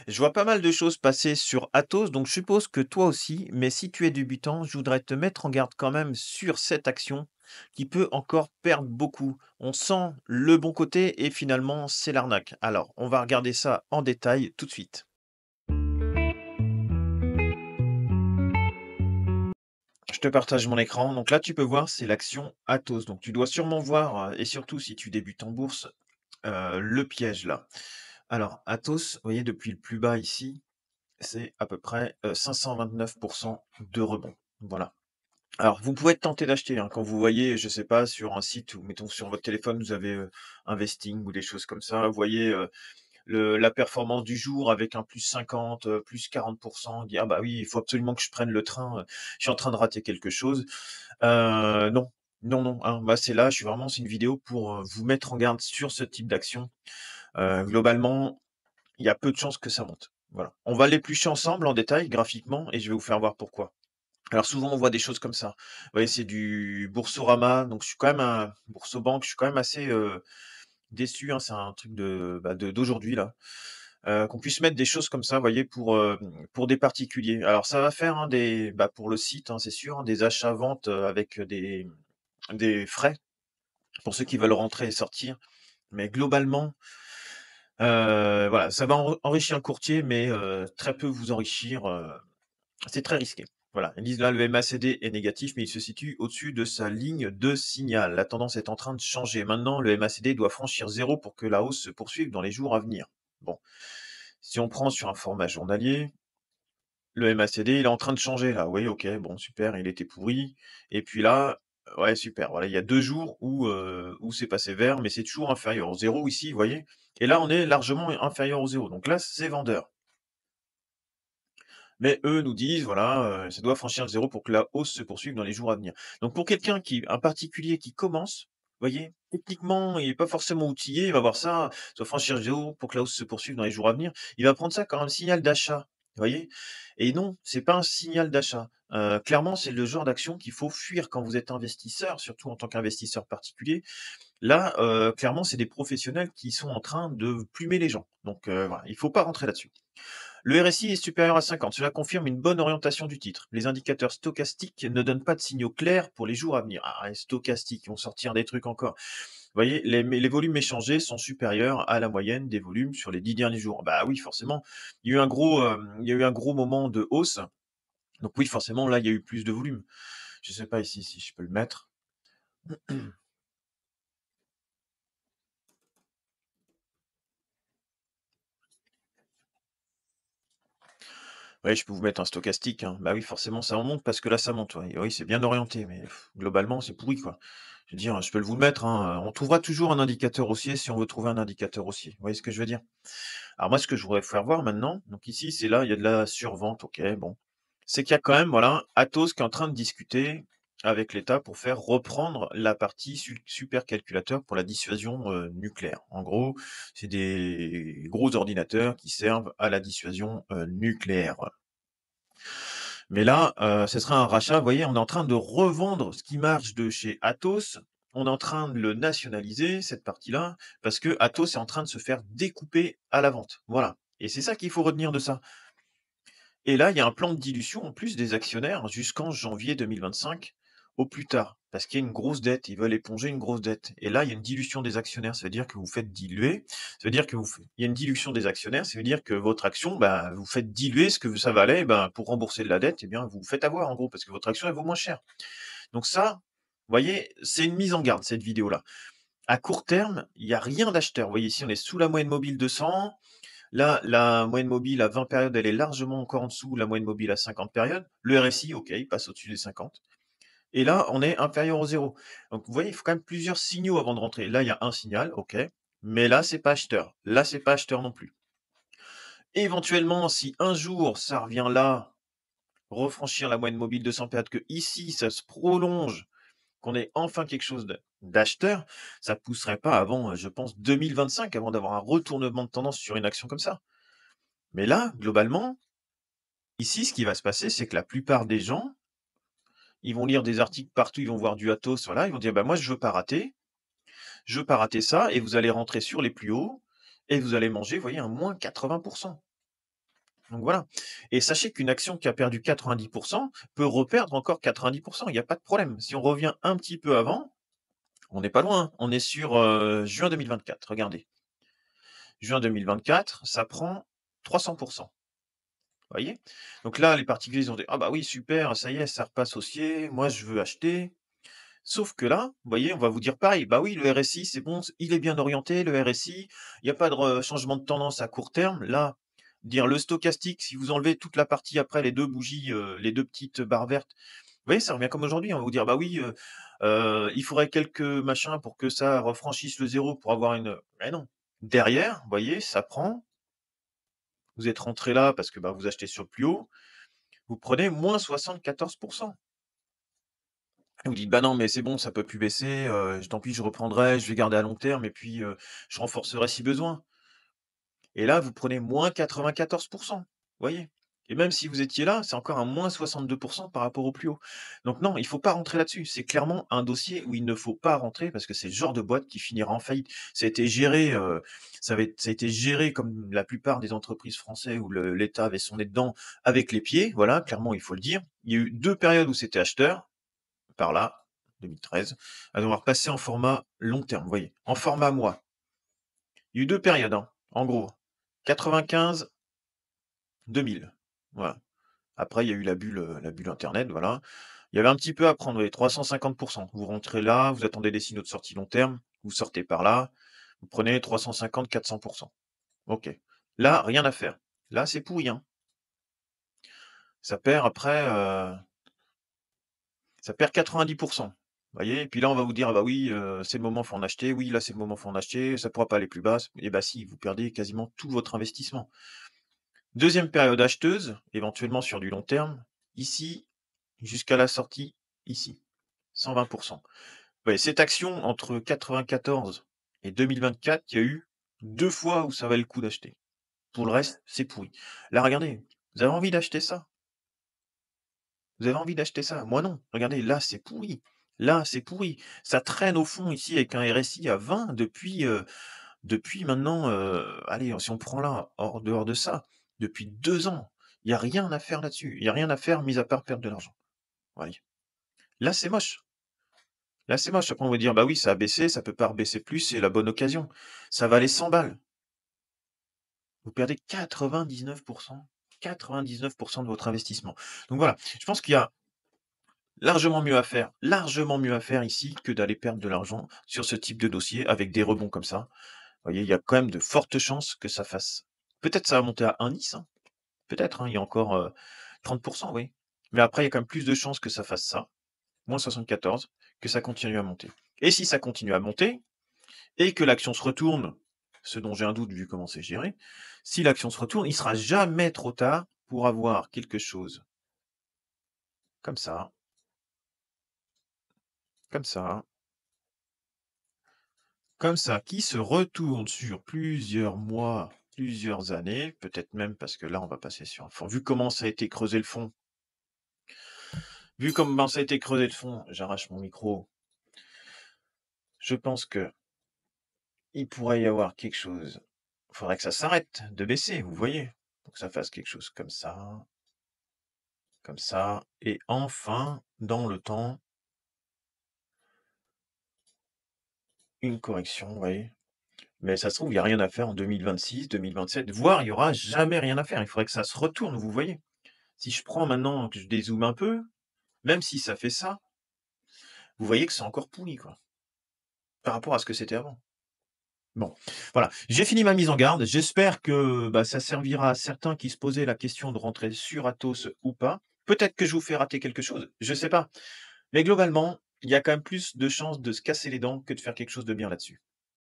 Je vois pas mal de choses passer sur Atos, donc je suppose que toi aussi, mais si tu es débutant, je voudrais te mettre en garde quand même sur cette action qui peut encore perdre beaucoup. On sent le bon côté et finalement c'est l'arnaque. Alors, on va regarder ça en détail tout de suite. Je te partage mon écran. Donc là, tu peux voir, c'est l'action Atos. Donc tu dois sûrement voir, et surtout si tu débutes en bourse, le piège là. Alors, Atos, vous voyez depuis le plus bas ici, c'est à peu près 529 de rebond. Voilà. Alors, vous pouvez être tenté d'acheter hein, quand vous voyez, je sais pas, sur un site ou mettons sur votre téléphone, vous avez Investing ou des choses comme ça. Vous voyez la performance du jour avec un plus 50, plus 40%. Dire, ah bah oui, il faut absolument que je prenne le train. Je suis en train de rater quelque chose. Non, non, non. Hein, bah, c'est là, je suis vraiment, c'est une vidéo pour vous mettre en garde sur ce type d'action. Globalement, il y a peu de chances que ça monte. Voilà. On va l'éplucher ensemble en détail, graphiquement, et je vais vous faire voir pourquoi. Alors souvent, on voit des choses comme ça. Vous voyez, c'est du Boursorama, donc je suis quand même un Boursobank, je suis quand même assez, déçu, hein, c'est un truc d'aujourd'hui là, qu'on puisse mettre des choses comme ça, vous voyez, pour des particuliers. Alors ça va faire, hein, pour le site, hein, c'est sûr, hein, des achats-ventes, avec des frais pour ceux qui veulent rentrer et sortir. Mais globalement, voilà, ça va enrichir le courtier, mais très peu vous enrichir, c'est très risqué. Voilà, ils disent là, le MACD est négatif, mais il se situe au-dessus de sa ligne de signal. La tendance est en train de changer. Maintenant, le MACD doit franchir 0 pour que la hausse se poursuive dans les jours à venir. Bon, si on prend sur un format journalier, le MACD, il est en train de changer là. Oui, ok, bon, super, il était pourri. Et puis là, ouais, super. Voilà, il y a 2 jours où c'est passé vert, mais c'est toujours inférieur au zéro ici, vous voyez. Et là, on est largement inférieur au zéro. Donc là, c'est vendeur. Mais eux nous disent, voilà, ça doit franchir le 0 pour que la hausse se poursuive dans les jours à venir. Donc pour quelqu'un un particulier qui commence, voyez, techniquement, il est pas forcément outillé, il va voir ça, ça doit franchir le 0 pour que la hausse se poursuive dans les jours à venir. Il va prendre ça comme un signal d'achat, voyez? Et non, c'est pas un signal d'achat. Clairement, c'est le genre d'action qu'il faut fuir quand vous êtes investisseur, surtout en tant qu'investisseur particulier. Là, clairement, c'est des professionnels qui sont en train de plumer les gens. Donc, voilà, il faut pas rentrer là-dessus. Le RSI est supérieur à 50. Cela confirme une bonne orientation du titre. Les indicateurs stochastiques ne donnent pas de signaux clairs pour les jours à venir. Ah, les stochastiques, ils vont sortir des trucs encore. Vous voyez, les volumes échangés sont supérieurs à la moyenne des volumes sur les 10 derniers jours. Bah oui, forcément. Il y a eu un gros moment de hausse. Donc oui, forcément, là, il y a eu plus de volume. Je sais pas ici si je peux le mettre. Oui, je peux vous mettre un stochastique, hein. Bah oui, forcément, ça en monte parce que là, ça monte. Ouais. Oui, c'est bien orienté, mais globalement, c'est pourri, quoi. Je veux dire, je peux vous le mettre, hein. On trouvera toujours un indicateur haussier si on veut trouver un indicateur haussier. Vous voyez ce que je veux dire? Alors moi, ce que je voudrais faire voir maintenant, donc ici, c'est là, il y a de la survente, ok, bon. C'est qu'il y a quand même, voilà, Atos qui est en train de discuter avec l'État pour faire reprendre la partie supercalculateur pour la dissuasion nucléaire. En gros, c'est des gros ordinateurs qui servent à la dissuasion nucléaire. Mais là, ce sera un rachat. Vous voyez, on est en train de revendre ce qui marche de chez Atos. On est en train de le nationaliser, cette partie-là, parce que Atos est en train de se faire découper à la vente. Voilà. Et c'est ça qu'il faut retenir de ça. Et là, il y a un plan de dilution en plus des actionnaires jusqu'en janvier 2025 au plus tard, parce qu'il y a une grosse dette. Ils veulent éponger une grosse dette. Et là, il y a une dilution des actionnaires. Ça veut dire que vous faites diluer. Ça veut dire que il y a une dilution des actionnaires. Ça veut dire que votre action, bah, vous faites diluer ce que ça valait, bah, pour rembourser de la dette. Eh bien, vous vous faites avoir en gros, parce que votre action elle vaut moins cher. Donc ça, vous voyez, c'est une mise en garde cette vidéo-là. À court terme, il n'y a rien d'acheteur. Vous voyez ici, on est sous la moyenne mobile 200. Là, la moyenne mobile à 20 périodes, elle est largement encore en dessous de la moyenne mobile à 50 périodes. Le RSI, OK, il passe au-dessus des 50. Et là, on est inférieur au zéro. Donc, vous voyez, il faut quand même plusieurs signaux avant de rentrer. Là, il y a un signal, OK. Mais là, c'est pas acheteur. Là, c'est pas acheteur non plus. Éventuellement, si un jour, ça revient là, refranchir la moyenne mobile de 100 périodes, que ici, ça se prolonge, qu'on ait enfin quelque chose d'acheteur, ça pousserait pas avant, je pense, 2025, avant d'avoir un retournement de tendance sur une action comme ça. Mais là, globalement, ici, ce qui va se passer, c'est que la plupart des gens, ils vont lire des articles partout, ils vont voir du Atos, voilà, ils vont dire: «Bah, moi, je veux pas rater ça» et vous allez rentrer sur les plus hauts et vous allez manger, vous voyez, un moins 80. Donc voilà, et sachez qu'une action qui a perdu 90 peut reperdre encore 90. Il y a pas de problème. Si on revient un petit peu avant, on n'est pas loin, hein. On est sur, juin 2024, regardez. Juin 2024, ça prend 300. Voyez? Donc là, les particuliers, ils ont dit: «Ah bah oui, super, ça y est, ça repasse haussier, moi je veux acheter». Sauf que là, vous voyez, on va vous dire pareil: «Bah oui, le RSI, c'est bon, il est bien orienté, le RSI, il y a pas de changement de tendance à court terme». Là, dire le stochastique, si vous enlevez toute la partie après les 2 bougies, les 2 petites barres vertes, vous voyez, ça revient comme aujourd'hui. On va vous dire: «Bah oui, il faudrait quelques machins pour que ça refranchisse le zéro pour avoir une», mais non. Derrière, vous voyez, ça prend, vous êtes rentré là parce que, bah, vous achetez sur le plus haut, vous prenez moins 74. Vous dites: «Bah non, mais c'est bon, ça peut plus baisser, tant pis, je reprendrai, je vais garder à long terme et puis, je renforcerai si besoin». Et là, vous prenez moins 94. Voyez? Et même si vous étiez là, c'est encore un moins 62 par rapport au plus haut. Donc non, il faut pas rentrer là-dessus. C'est clairement un dossier où il ne faut pas rentrer parce que c'est le genre de boîte qui finira en faillite. Ça a été géré, ça a été géré comme la plupart des entreprises françaises où l'État avait son nez dedans avec les pieds, voilà, clairement, il faut le dire. Il y a eu 2 périodes où c'était acheteur, par là, 2013, à devoir passer en format long terme, vous voyez? En format mois. Il y a eu 2 périodes, hein, en gros. 95-2000, voilà. Après, il y a eu la bulle internet, voilà. Il y avait un petit peu à prendre, oui, 350. Vous rentrez là, vous attendez des signaux de sortie long terme, vous sortez par là, vous prenez 350-400. OK. Là, rien à faire. Là, c'est pourri, hein. Ça perd après, ça perd 90. Voyez? Et puis là, on va vous dire: «Ah bah oui, c'est le moment, faut en acheter. Oui, là, c'est le moment, faut en acheter. Ça pourra pas aller plus bas». Et bah si, vous perdez quasiment tout votre investissement. Deuxième période acheteuse, éventuellement sur du long terme, ici, jusqu'à la sortie, ici, 120. Ouais, cette action entre 94 et 2024, il y a eu 2 fois où ça valait le coup d'acheter. Pour le reste, c'est pourri. Là, regardez, vous avez envie d'acheter ça? Vous avez envie d'acheter ça? Moi non. Regardez, là, c'est pourri. Là, c'est pourri. Ça traîne au fond ici avec un RSI à 20 depuis maintenant, allez, si on prend là, hors dehors de ça, depuis 2 ans. Il y a rien à faire là-dessus. Il y a rien à faire mis à part perdre de l'argent. Voyez? Là, c'est moche. Là, c'est moche. Après, on va dire: «Bah oui, ça a baissé, ça peut pas rebaisser plus, c'est la bonne occasion». Ça valait 100 balles. Vous perdez 99. 99 de votre investissement. Donc voilà, je pense qu'il y a largement mieux à faire ici que d'aller perdre de l'argent sur ce type de dossier avec des rebonds comme ça. Vous voyez, il y a quand même de fortes chances que ça fasse, peut-être ça va monter à 1,10, hein, peut-être, hein, il y a encore, 30, oui. Mais après, il y a quand même plus de chances que ça fasse ça, moins 74, que ça continue à monter. Et si ça continue à monter et que l'action se retourne, ce dont j'ai un doute vu comment c'est géré, si l'action se retourne, il sera jamais trop tard pour avoir quelque chose comme ça, comme ça, comme ça, qui se retourne sur plusieurs mois, plusieurs années, peut-être même parce que là, on va passer sur un fond. Vu comment ça a été creusé le fond, vu comment ça a été creusé le fond, j'arrache mon micro. Je pense que il pourrait y avoir quelque chose. Il faudrait que ça s'arrête de baisser, vous voyez? Pour que ça fasse quelque chose comme ça, et enfin, dans le temps, une correction, vous voyez? Mais ça se trouve, il y a rien à faire en 2026, 2027, voire il y aura jamais rien à faire. Il faudrait que ça se retourne, vous voyez? Si je prends maintenant, que je dézoome un peu, même si ça fait ça, vous voyez que c'est encore pourri, quoi, par rapport à ce que c'était avant. Bon, voilà, j'ai fini ma mise en garde. J'espère que, bah, ça servira à certains qui se posaient la question de rentrer sur Atos ou pas. Peut-être que je vous fais rater quelque chose, je sais pas. Mais globalement, il y a quand même plus de chances de se casser les dents que de faire quelque chose de bien là-dessus.